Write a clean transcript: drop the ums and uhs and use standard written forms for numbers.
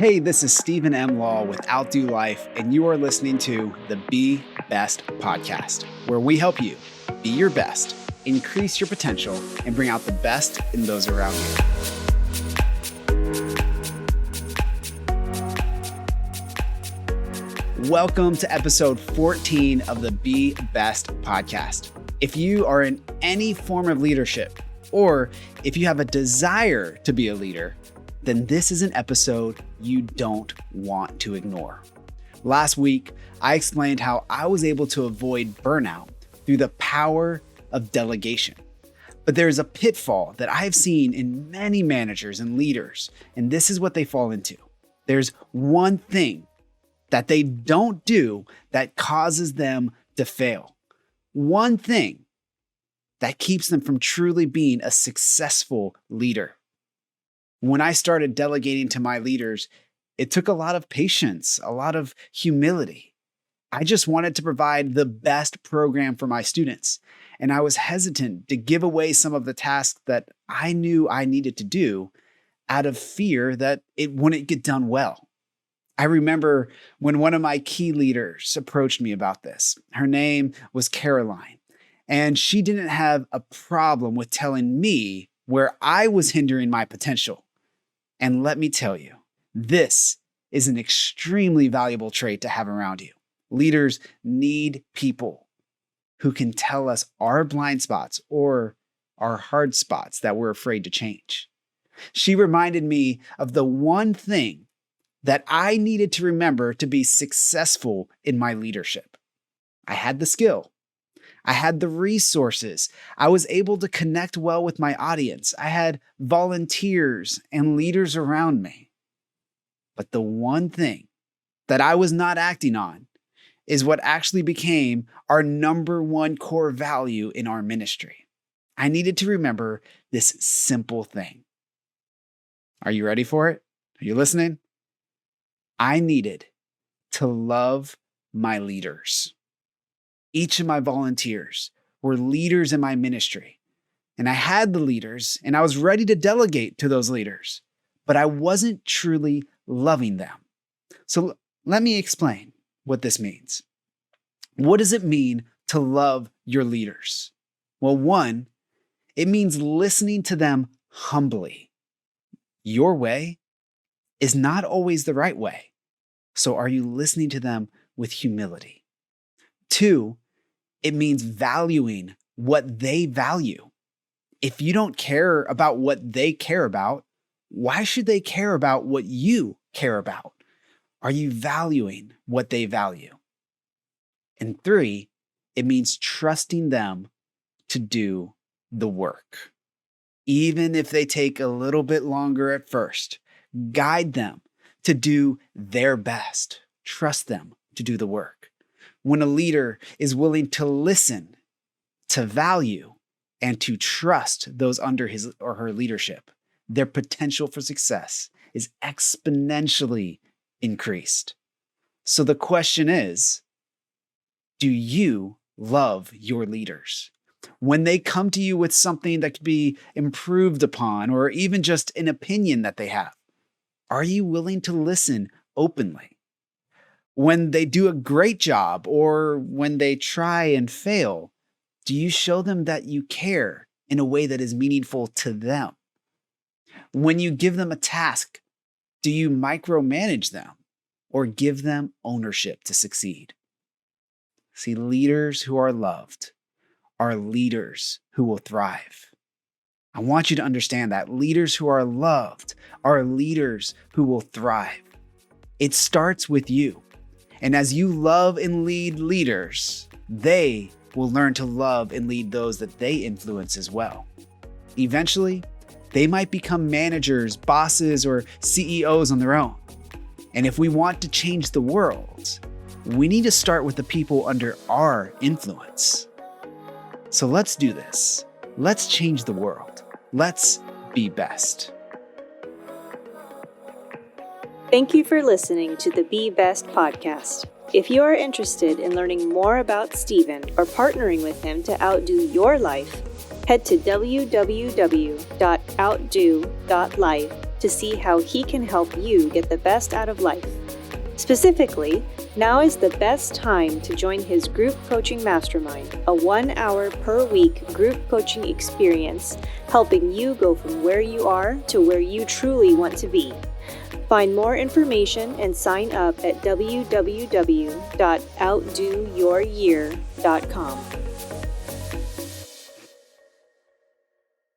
Hey, this is Stephen M. Law with Outdo Life, and you are listening to the Be Best podcast, where we help you be your best, increase your potential, and bring out the best in those around you. Welcome to episode 14 of the Be Best podcast. If you are in any form of leadership, or if you have a desire to be a leader, then this is an episode you don't want to ignore. Last week, I explained how I was able to avoid burnout through the power of delegation. But there is a pitfall that I've seen in many managers and leaders, and this is what they fall into. There's one thing that they don't do that causes them to fail. One thing that keeps them from truly being a successful leader. When I started delegating to my leaders, it took a lot of patience, a lot of humility. I just wanted to provide the best program for my students, and I was hesitant to give away some of the tasks that I knew I needed to do out of fear that it wouldn't get done well. I remember when one of my key leaders approached me about this. Her name was Caroline, and she didn't have a problem with telling me where I was hindering my potential. And let me tell you, this is an extremely valuable trait to have around you. Leaders need people who can tell us our blind spots or our hard spots that we're afraid to change. She reminded me of the one thing that I needed to remember to be successful in my leadership. I had the skill. I had the resources. I was able to connect well with my audience. I had volunteers and leaders around me. But the one thing that I was not acting on is what actually became our number one core value in our ministry. I needed to remember this simple thing. Are you ready for it? Are you listening? I needed to love my leaders. Each of my volunteers were leaders in my ministry, and I had the leaders, and I was ready to delegate to those leaders, but I wasn't truly loving them. So let me explain what this means. What does it mean to love your leaders? Well, one, it means listening to them humbly. Your way is not always the right way. So are you listening to them with humility? Two, it means valuing what they value. If you don't care about what they care about, why should they care about what you care about? Are you valuing what they value? And three, it means trusting them to do the work. Even if they take a little bit longer at first, guide them to do their best. Trust them to do the work. When a leader is willing to listen, to value, and to trust those under his or her leadership, their potential for success is exponentially increased. So the question is, do you love your leaders? When they come to you with something that could be improved upon, or even just an opinion that they have, are you willing to listen openly? When they do a great job or when they try and fail, do you show them that you care in a way that is meaningful to them? When you give them a task, do you micromanage them or give them ownership to succeed? See, leaders who are loved are leaders who will thrive. I want you to understand that leaders who are loved are leaders who will thrive. It starts with you. And as you love and lead leaders, they will learn to love and lead those that they influence as well. Eventually, they might become managers, bosses, or CEOs on their own. And if we want to change the world, we need to start with the people under our influence. So let's do this. Let's change the world. Let's be best. Thank you for listening to the Be Best podcast. If you are interested in learning more about Stephen or partnering with him to outdo your life, head to www.outdo.life to see how he can help you get the best out of life. Specifically, now is the best time to join his Group Coaching Mastermind, a 1 hour per week group coaching experience helping you go from where you are to where you truly want to be. Find more information and sign up at www.outdoyouryear.com.